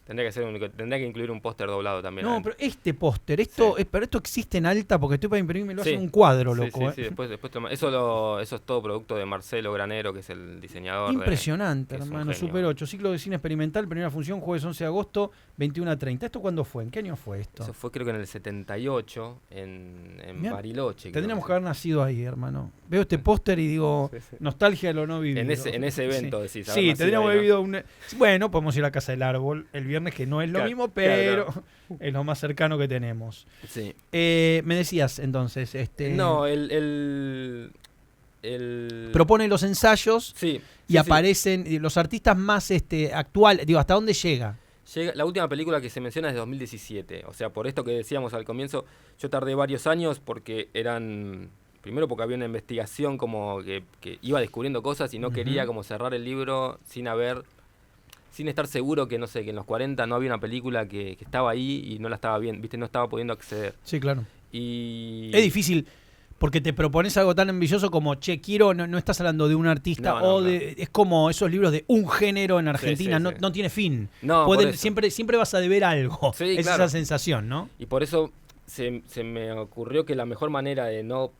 Tendría que incluir un póster doblado también. No, pero este póster, pero esto existe en alta porque estoy para imprimirme, lo hace un cuadro, loco. Sí. Después eso es todo producto de Marcelo Granero, que es el diseñador. Impresionante, hermano. Super 8, ciclo de cine experimental, primera función, jueves 11 de agosto, 21:30. ¿Esto cuándo fue? ¿En qué año fue esto? Eso fue creo que en el 78, en Bariloche. Tendríamos que haber nacido ahí, hermano. Veo este póster y digo, nostalgia de lo no vivido. En ese evento, decís. Sí, tendríamos vivido Bueno, podemos ir a Casa del Árbol el viernes, que no es lo mismo, pero es lo más cercano que tenemos. Sí. Me decías, entonces, No, propone los ensayos y aparecen los artistas más actuales. Digo, ¿hasta dónde llega? La última película que se menciona es de 2017. O sea, por esto que decíamos al comienzo, yo tardé varios años porque primero porque había una investigación como que iba descubriendo cosas y no quería como cerrar el libro sin estar seguro que, no sé, que en los 40 no había una película que estaba ahí y no la estaba viendo, ¿viste? No estaba pudiendo acceder. Sí, claro. Y... Es difícil porque te propones algo tan ambicioso como, no estás hablando de un artista es como esos libros de un género en Argentina, no tiene fin. Siempre vas a deber algo. Sí, es esa sensación, ¿no? Y por eso se me ocurrió que la mejor manera de no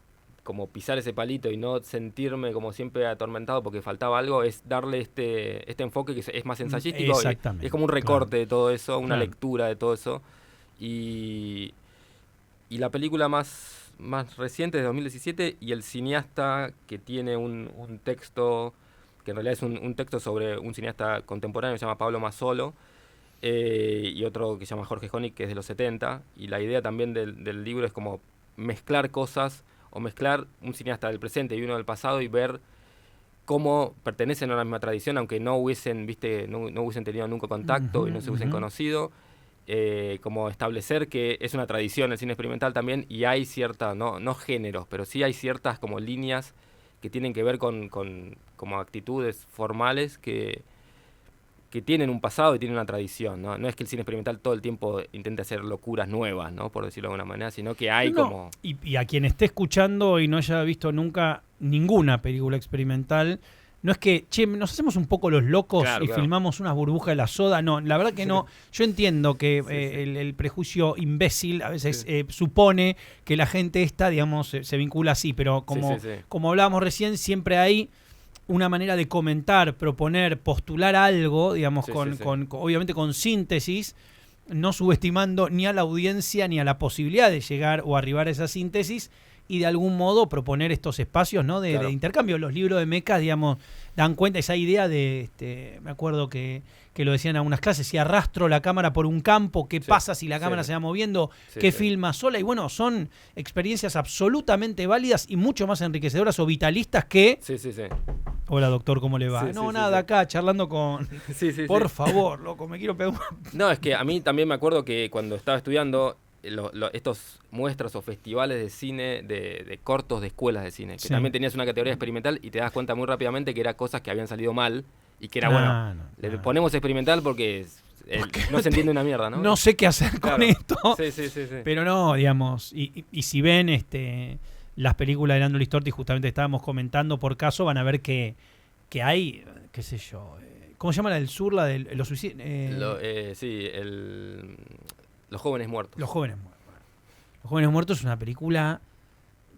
como pisar ese palito y no sentirme como siempre atormentado porque faltaba algo, es darle este enfoque que es más ensayístico. Exactamente. Es como un recorte de todo eso, una lectura de todo eso. Y la película más reciente es de 2017 y el cineasta que tiene un texto, que en realidad es un texto sobre un cineasta contemporáneo que se llama Pablo Mazzolo, y otro que se llama Jorge Honig, que es de los 70, y la idea también del libro es como mezclar cosas o mezclar un cineasta del presente y uno del pasado y ver cómo pertenecen a la misma tradición, aunque no hubiesen tenido nunca contacto y no se hubiesen conocido, como establecer que es una tradición el cine experimental también y hay ciertas, no géneros, pero sí hay ciertas como líneas que tienen que ver con como actitudes formales que tienen un pasado y tienen una tradición, ¿no? No es que el cine experimental todo el tiempo intente hacer locuras nuevas, ¿no? Por decirlo de alguna manera, sino que hay como... Y a quien esté escuchando y no haya visto nunca ninguna película experimental, no es que, nos hacemos un poco los locos y filmamos unas burbujas de la soda. No, la verdad que no. Yo entiendo que el prejuicio imbécil a veces supone que la gente digamos, se vincula así, pero como hablábamos recién, siempre hay una manera de comentar, proponer, postular algo, digamos, obviamente con síntesis, no subestimando ni a la audiencia ni a la posibilidad de llegar o arribar a esa síntesis y de algún modo proponer estos espacios, ¿no? de intercambio. Los libros de mecas, digamos, dan cuenta esa idea de, me acuerdo que lo decían en algunas clases, si arrastro la cámara por un campo, ¿qué pasa si la cámara se va moviendo? ¿Qué filma sola? Y bueno, son experiencias absolutamente válidas y mucho más enriquecedoras o vitalistas que... Hola, doctor, ¿cómo le va? Acá charlando con... Por favor, loco, me quiero pegar... No, es que a mí también me acuerdo que cuando estaba estudiando estos muestras o festivales de cine, de cortos de escuelas de cine, que también tenías una categoría experimental y te das cuenta muy rápidamente que era cosas que habían salido mal y que era le ponemos experimental porque no se entiende una mierda, ¿no? No sé qué hacer con esto. Sí. Pero no, digamos, y si ven las películas de Nando Listorti, justamente estábamos comentando por caso, van a ver que hay, qué sé yo, ¿cómo se llama la del sur? La de los suicidios. Los jóvenes muertos. Los jóvenes muertos. Los jóvenes muertos es una película,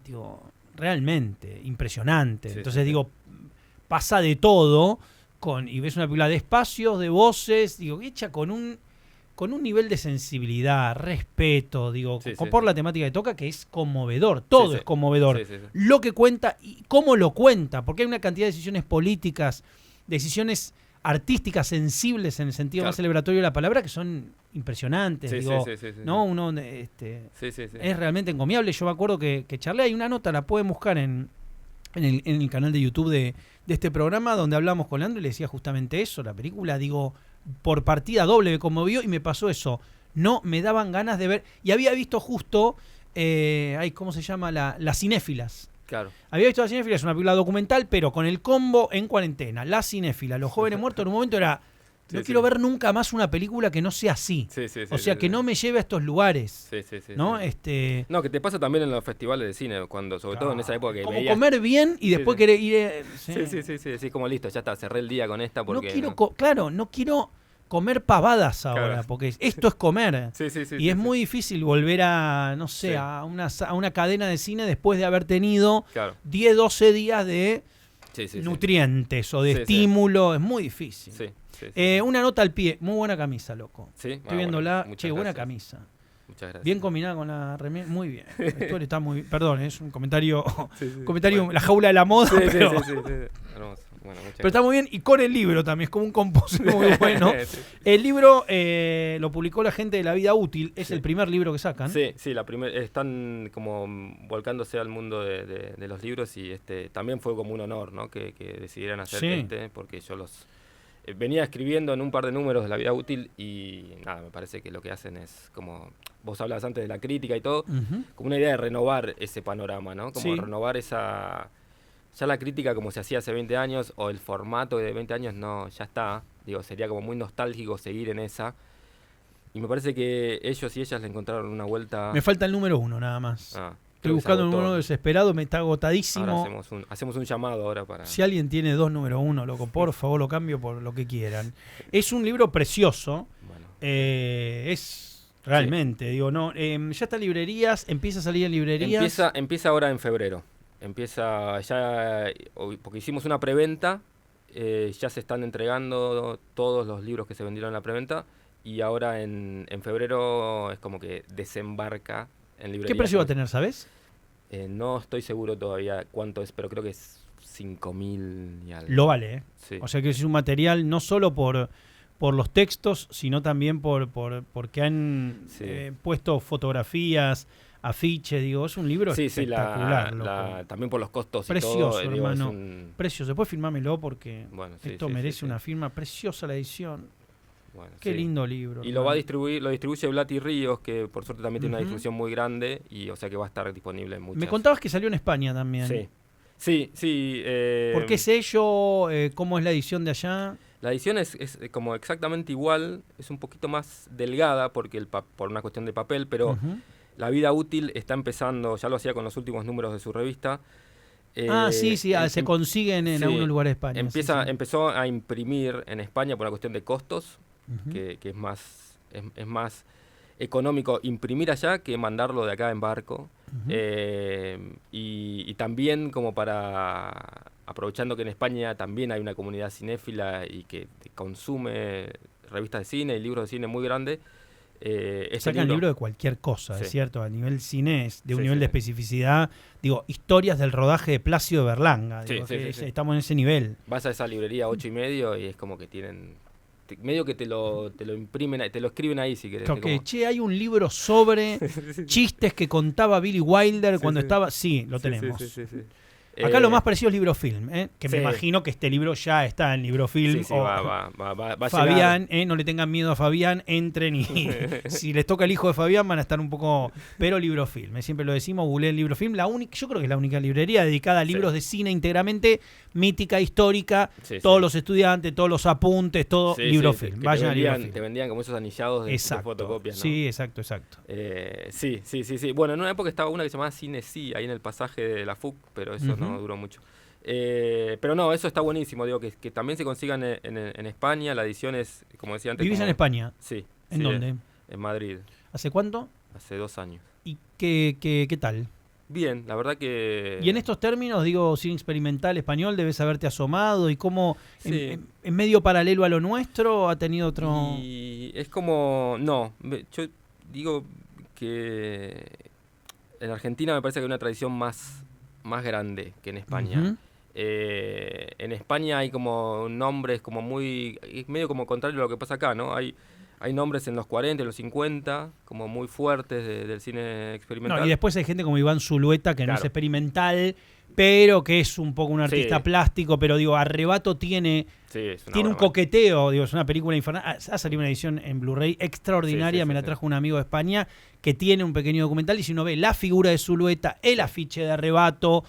digo, realmente impresionante. Entonces digo, pasa de todo, y ves una película de espacios, de voces, digo, hecha con un nivel de sensibilidad, respeto, digo, por la temática que toca, que es conmovedor, todo es conmovedor. Lo que cuenta y cómo lo cuenta, porque hay una cantidad de decisiones políticas, decisiones artísticas sensibles en el sentido más celebratorio de la palabra, que son impresionantes, ¿no? Uno es realmente encomiable. Yo me acuerdo que charlé, hay una nota, la pueden buscar en el canal de YouTube de este programa, donde hablamos con Leandro y le decía justamente eso, la película, digo, por partida doble me conmovió y me pasó eso. No me daban ganas de ver. Y había visto justo, ¿cómo se llama? Las Cinéfilas. Claro. Había visto Las Cinéfilas, una película documental, pero con el combo en cuarentena. Las Cinéfilas, Los Jóvenes Muertos, en un momento era... No quiero ver nunca más una película que no sea así. O sea, que no me lleve a estos lugares. ¿No? No, que te pasa también en los festivales de cine, sobre todo en esa época que como veías... comer bien y después querer ir... Sí, como listo, ya está, cerré el día con esta porque... No quiero comer pavadas ahora, porque esto es comer. Y es muy difícil volver a, no sé, a una cadena de cine después de haber tenido 10, 12 días de nutrientes o de estímulo. Es muy difícil. Una nota al pie. Muy buena camisa, loco. Estoy viéndola. Buena camisa. Muchas gracias. Bien combinada con la remera. Muy bien. Esto está muy... Perdón, es un comentario... La jaula de la moda, pero... Hermoso. Bueno, pero está muy bien. Y con el libro también. Es como un composito muy bueno. El libro lo publicó la gente de La Vida Útil. Es el primer libro que sacan. Sí, están como volcándose al mundo de los libros y también fue como un honor, ¿no? Que decidieran hacer porque yo los... venía escribiendo en un par de números de La Vida Útil y nada, me parece que lo que hacen es como, vos hablabas antes de la crítica y todo, como una idea de renovar ese panorama, ¿no? Como renovar ya la crítica como se hacía hace 20 años o el formato de 20 años no, ya está, digo, sería como muy nostálgico seguir en esa. Y me parece que ellos y ellas le encontraron una vuelta. Me falta el número 1 nada más. Estoy buscando un número desesperado, me está agotadísimo. Ahora hacemos un llamado ahora para... Si alguien tiene 2 número 1, loco, por favor lo cambio por lo que quieran. Es un libro precioso. Bueno. Es realmente, digo, no. Ya está en librerías, empieza a salir en librerías. Empieza ahora en febrero. Empieza ya, porque hicimos una preventa, ya se están entregando todos los libros que se vendieron en la preventa y ahora en febrero es como que desembarca en librerías. ¿Qué precio va a tener, sabes? No estoy seguro todavía cuánto es, pero creo que es 5.000 y algo. Lo vale, ¿eh? Sí. O sea que es un material no solo por los textos, sino también porque han puesto fotografías, afiches, digo, es un libro espectacular. También por los costos precioso, y todo. Hermano, precioso. Después firmámelo porque esto merece una firma. Preciosa la edición. Bueno, qué lindo libro. Y lo distribuye Blati Ríos, que por suerte también tiene una distribución muy grande, y o sea que va a estar disponible en muchas. Me contabas que salió en España también. Sí. ¿Por qué sello? ¿Cómo es la edición de allá? La edición es como exactamente igual, es un poquito más delgada porque por una cuestión de papel, pero La Vida Útil está empezando, ya lo hacía con los últimos números de su revista. Se consiguen en algunos lugares de España. Empezó a imprimir en España por una cuestión de costos, que es más económico imprimir allá que mandarlo de acá en barco. Y también como para, aprovechando que en España también hay una comunidad cinéfila y que consume revistas de cine y libros de cine muy grande. Sacan libro de cualquier cosa, es cierto, a nivel cine es de un nivel de especificidad, digo, historias del rodaje de Plácido Berlanga, estamos en ese nivel. Vas a esa librería 8:30 y es como que tienen, medio que te lo imprimen, te lo escriben ahí si querés. Hay un libro sobre chistes que contaba Billy Wilder cuando estaba, lo tenemos. Acá lo más parecido es Librofilm, que me imagino que este libro ya está en Librofilm. Va Fabián, no le tengan miedo a Fabián, entren y si les toca el hijo de Fabián van a estar un poco... Pero Librofilm, siempre lo decimos, googleen Librofilm, yo creo que es la única librería dedicada a libros de cine íntegramente, mítica, histórica, todos los estudiantes, todos los apuntes, todo Librofilm. Vayan a Librofilm. Te vendían como esos anillados de fotocopias, ¿no? Sí, exacto. Sí. Bueno, en una época estaba una que se llamaba Cine Sí, ahí en el pasaje de la FUC, pero eso no duró mucho. Pero no, eso está buenísimo, digo, que también se consigan en España, la edición es, como decía antes... ¿Vivís en España? Sí. ¿En dónde? En Madrid. ¿Hace cuánto? Hace 2 años. ¿Y qué tal? Bien, la verdad que... Y en estos términos, digo, cine experimental español, debes haberte asomado y cómo, Sí. en medio paralelo a lo nuestro, ha tenido otro... Y es como... No, yo digo que en Argentina me parece que hay una tradición más grande que en España. Ujú. En España hay como nombres como muy... Es medio como contrario a lo que pasa acá, ¿no? Hay nombres en los 40, en los 50, como muy fuertes del cine experimental. No, y después hay gente como Iván Zulueta, que no es Claro. experimental, pero que es un poco un artista Sí. plástico, pero digo, Arrebato tiene Sí, es una un obra maestra. coqueteo, digo, es una película infernal. Ha salido una edición en Blu-ray extraordinaria, Sí, sí, me la sí. trajo un amigo de España, que tiene un pequeño documental, y si uno ve la figura de Zulueta, el afiche de Arrebato,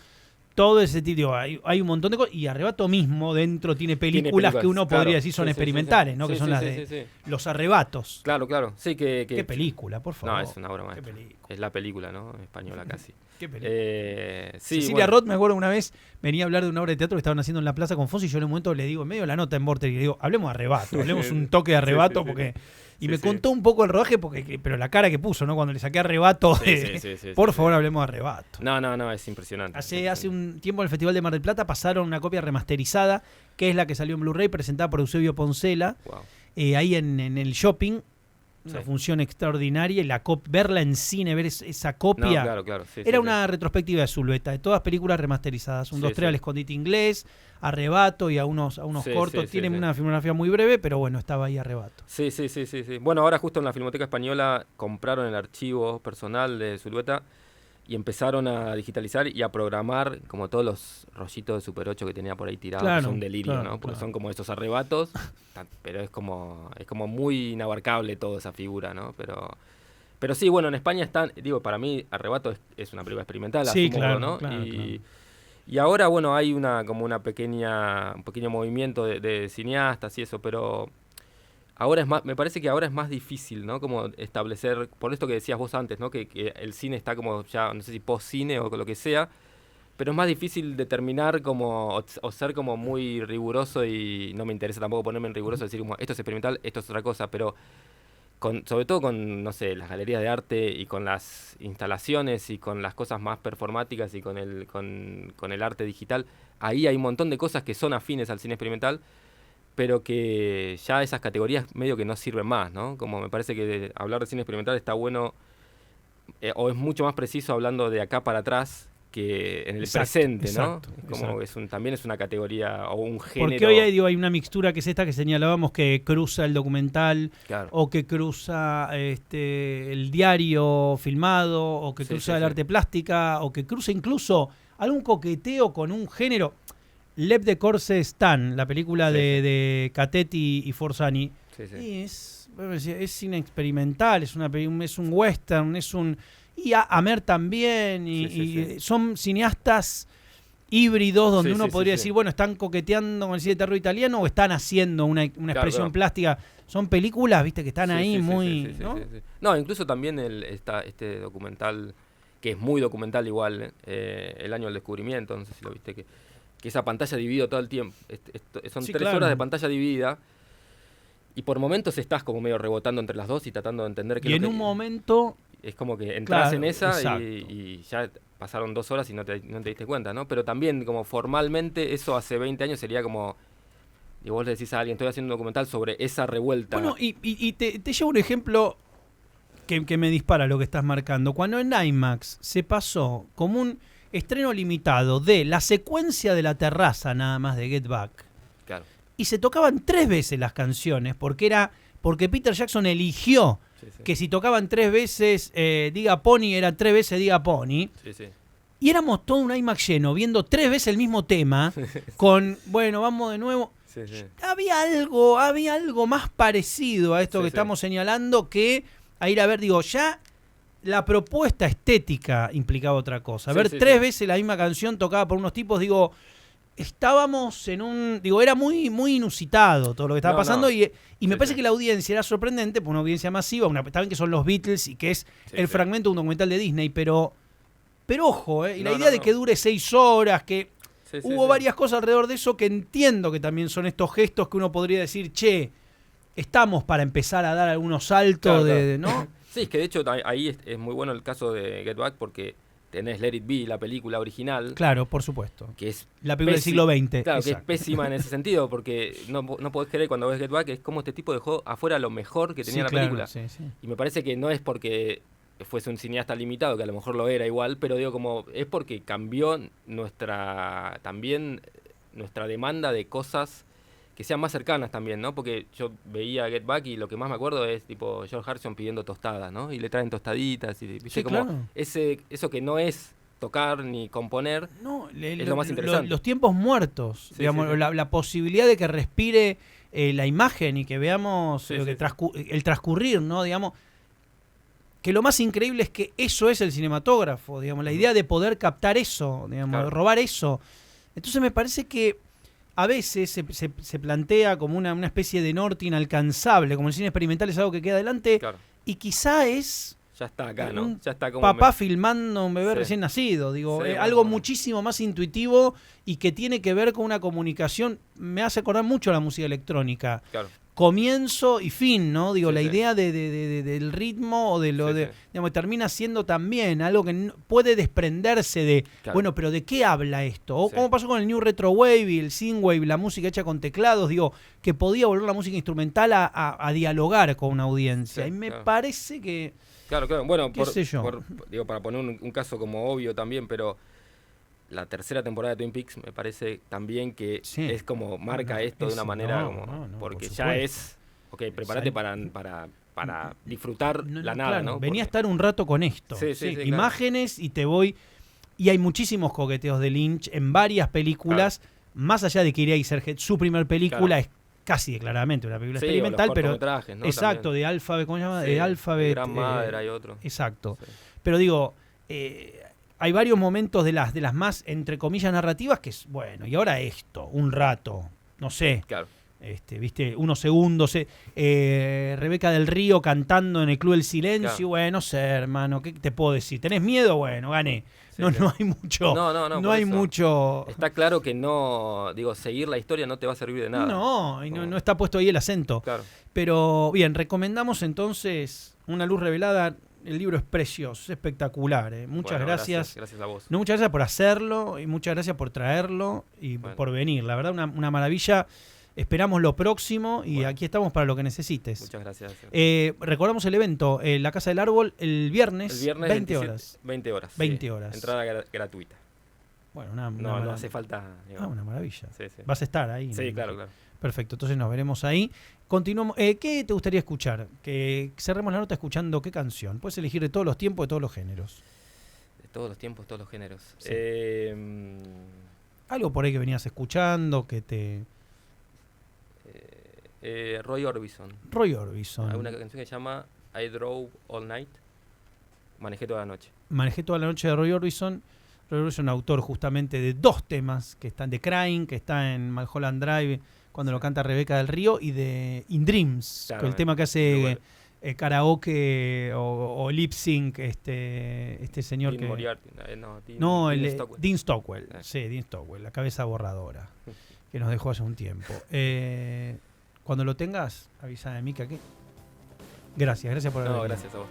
todo ese tipo, digo, hay un montón de cosas, y Arrebato mismo dentro tiene películas que uno claro. podría decir son Sí, sí, sí, experimentales, sí. ¿no? Sí, Que son sí, las sí, de sí, sí. los Arrebatos. Claro, claro. Sí, que... Qué película, por favor. No, es una obra Qué maestra. película. Es la película, ¿no? Española casi. Qué película. Sí, Cecilia bueno. Roth, me acuerdo una vez, venía a hablar de una obra de teatro que estaban haciendo en la Plaza con Fonsi, y yo en un momento le digo, en medio de la nota en Vorterix, le digo, hablemos de Arrebato, hablemos un toque de Arrebato, sí, sí. porque... Y Sí, me sí. contó un poco el rodaje, pero la cara que puso, ¿no? Cuando le saqué Arrebato, por favor, sí. hablemos de Arrebato. No, es impresionante. Hace un tiempo en el Festival de Mar del Plata pasaron una copia remasterizada, que es la que salió en Blu-ray, presentada por Eusebio Poncela, Wow. ahí en el shopping, una Sí. función extraordinaria, y verla en cine, ver esa No, copia... claro. Sí, Era sí, una retrospectiva de Zulueta, de todas películas remasterizadas. Un Sí, 2-3 sí. al escondite inglés, Arrebato y a unos Sí, cortos. sí, Tienen sí. una filmografía muy breve, pero bueno, estaba ahí Arrebato. Sí. Bueno, ahora justo en la Filmoteca Española compraron el archivo personal de Zulueta y empezaron a digitalizar y a programar como todos los rollitos de Super 8 que tenía por ahí tirados, Claro, que son un delirio, claro, ¿no? Porque claro. son como esos arrebatos, pero es como muy inabarcable toda esa figura, ¿no? Pero sí, bueno, en España están, digo, para mí Arrebato es una película experimental, Sí, a su claro, modo, ¿no? claro, Y ahora, bueno, hay un pequeño movimiento de cineastas y eso, pero ahora me parece que ahora es más difícil, ¿no? Como establecer, por esto que decías vos antes, ¿no? Que el cine está como ya, no sé si post-cine o lo que sea, pero es más difícil determinar como, o ser como muy riguroso, y no me interesa tampoco ponerme en riguroso, decir como, esto es experimental, esto es otra cosa, pero sobre todo con, no sé, las galerías de arte y con las instalaciones y con las cosas más performáticas y con el arte digital, ahí hay un montón de cosas que son afines al cine experimental, pero que ya esas categorías medio que no sirven más, ¿no? Como me parece que hablar de cine experimental está bueno, o es mucho más preciso hablando de acá para atrás que en el Exacto, presente, exacto, ¿no? Como exacto. también es una categoría o un género. Porque hoy hay una mixtura que es esta que señalábamos, que cruza el documental, Claro. o que cruza el diario filmado, o que Sí, cruza sí, el sí. arte plástica, o que cruza incluso algún coqueteo con un género. Lev de Corse Stan, la película Sí, de Catetti y Forzani, Sí, sí. y es cine experimental, es un western, y Amer también, y, Sí, sí, sí. y son cineastas híbridos donde Sí, uno sí, sí, podría sí. decir, bueno, están coqueteando con el cine de terror italiano o están haciendo una expresión claro. plástica. Son películas, viste, que están Sí, ahí sí, sí, muy... sí, sí, ¿no? sí, sí. No, incluso también este documental, que es muy documental igual, El año del descubrimiento, no sé si lo viste, que esa pantalla dividida todo el tiempo. Son Sí, 3 claro. horas de pantalla dividida, y por momentos estás como medio rebotando entre las dos y tratando de entender qué Y es en lo que... un momento... Es como que entras Claro, en esa exacto. y ya pasaron 2 horas y no te diste cuenta, ¿no? Pero también como formalmente eso hace 20 años sería como... Y vos le decís a alguien, estoy haciendo un documental sobre esa revuelta. Bueno, y te llevo un ejemplo que me dispara lo que estás marcando. Cuando en IMAX se pasó como un estreno limitado de la secuencia de la terraza nada más de Get Back, Claro. y se tocaban 3 veces las canciones, porque Peter Jackson eligió Sí, sí. que si tocaban 3 veces Diga Pony, era 3 veces Diga Pony. Sí, sí. Y éramos todo un IMAX lleno, viendo 3 veces el mismo tema, con, bueno, vamos de nuevo. Sí, sí. Había algo más parecido a esto Sí, que sí. estamos señalando que a ir a ver, digo, ya la propuesta estética implicaba otra cosa. Sí, Ver sí, 3 sí. veces la misma canción tocada por unos tipos, digo, estábamos en un... Digo, era muy, muy inusitado todo lo que estaba No, pasando, no. y me Sí, parece sí. que la audiencia era sorprendente, por una audiencia masiva, saben que son los Beatles y que es Sí, el sí. fragmento de un documental de Disney, pero ojo, y la No, idea no, de no. que dure 6 horas, que Sí, sí, hubo sí. varias cosas alrededor de eso que entiendo que también son estos gestos que uno podría decir, che, estamos para empezar a dar algunos saltos Claro, ¿no? Sí, es que de hecho ahí es muy bueno el caso de Get Back, porque tenés Let It Be, la película original. Claro, por supuesto. Que es la película del siglo XX. Claro, exacto. que es pésima en ese sentido, porque no podés creer cuando ves Get Back, es como este tipo dejó afuera lo mejor que tenía la película. Sí, sí. Y me parece que no es porque fuese un cineasta limitado, que a lo mejor lo era igual, pero digo, como es porque cambió nuestra demanda de cosas que sean más cercanas también, ¿no? Porque yo veía Get Back y lo que más me acuerdo es tipo George Harrison pidiendo tostadas, ¿no? Y le traen tostaditas y ¿viste? Sí, como claro. eso que no es tocar ni componer, no, es lo más interesante. Los tiempos muertos, sí, digamos, sí. La posibilidad de que respire la imagen y que veamos el transcurrir, ¿no? Digamos, que lo más increíble es que eso es el cinematógrafo, digamos, la idea de poder captar eso, digamos, claro. de robar eso. Entonces me parece que a veces se plantea como una especie de norte inalcanzable, como el cine experimental es algo que queda adelante, Claro. y quizá es Ya está acá, ¿no? Ya está como papá filmando a un bebé Sí. recién nacido, digo, Sí, bueno, algo bueno. muchísimo más intuitivo y que tiene que ver con una comunicación, me hace acordar mucho a la música electrónica. Claro. Comienzo y fin, ¿no? Digo, Sí, la sí. idea del ritmo o de lo Sí, de, sí. digamos, termina siendo también algo que puede desprenderse de, Claro. bueno, pero ¿de qué habla esto? O Sí. como pasó con el New Retro Wave y el Synthwave, la música hecha con teclados, digo, que podía volver la música instrumental a dialogar con una audiencia. Sí, y me claro. parece que... Claro. Bueno, ¿Qué sé yo? digo, para poner un caso como obvio también, pero la tercera temporada de Twin Peaks me parece también que Sí. es como marca No, esto de una manera no, como no, porque por ya supuesto. es, ok, prepárate para disfrutar la nada, claro, ¿no? venía a Porque- estar un rato con esto. Sí, sí, sí, claro. Imágenes y te voy... Y hay muchísimos coqueteos de Lynch en varias películas, más allá de que Eraserhead, su primer película Claro. es casi declaradamente una película Sí, experimental, o los pero cortometrajes, ¿no? exacto, También. de Alphabet, ¿cómo se llama? Sí, De Alphabet. Gran Madre hay otro. Exacto. Sí. Pero digo, hay varios momentos de las más, entre comillas, narrativas que es, bueno, y ahora esto, un rato, no sé, Claro. viste, unos segundos, Rebeca del Río cantando en el Club del Silencio, Claro. bueno, no sé, hermano, ¿qué te puedo decir? ¿Tenés miedo? Bueno, gané. Sí, no, sí. no hay mucho. No, por hay eso. mucho. Está claro que no, digo, seguir la historia no te va a servir de nada. No, y Como- no está puesto ahí el acento. Claro. Pero bien, recomendamos entonces Una luz revelada. El libro es precioso, es espectacular. Muchas Bueno, gracias. Gracias a vos. No, muchas gracias por hacerlo y muchas gracias por traerlo y Bueno. por venir. La verdad, una maravilla. Esperamos lo próximo y Bueno. aquí estamos para lo que necesites. Muchas gracias. Recordamos el evento, La Casa del Árbol, el viernes, El viernes 20 27, horas. 20 horas. 20 horas. Entrada gratuita. Bueno, No hace falta. Digamos. una maravilla. Sí, sí. Vas a estar ahí. Sí, ¿no? claro. Perfecto, entonces nos veremos ahí. Continuamos. ¿Qué te gustaría escuchar? Que cerremos la nota escuchando qué canción. Puedes elegir de todos los tiempos, de todos los géneros. De todos los tiempos, todos los géneros. Sí. Algo por ahí que venías escuchando, que te... Roy Orbison. Roy Orbison. Hay una canción que se llama I Drove All Night. Manejé toda la noche. Manejé toda la noche de Roy Orbison. Roy Orbison, autor justamente de 2 temas que están de Crying, que está en Mulholland Drive, cuando lo canta Rebeca del Río, y de In Dreams, Claro, con el tema que muy hace bueno. karaoke o lip sync este señor Dean que... Moriarty. Dean Stockwell. Dean Stockwell. Ah. Sí, Dean Stockwell, la cabeza borradora, que nos dejó hace un tiempo. Cuando lo tengas, avisa de mí que aquí. Gracias por haber No, venido. gracias a vos.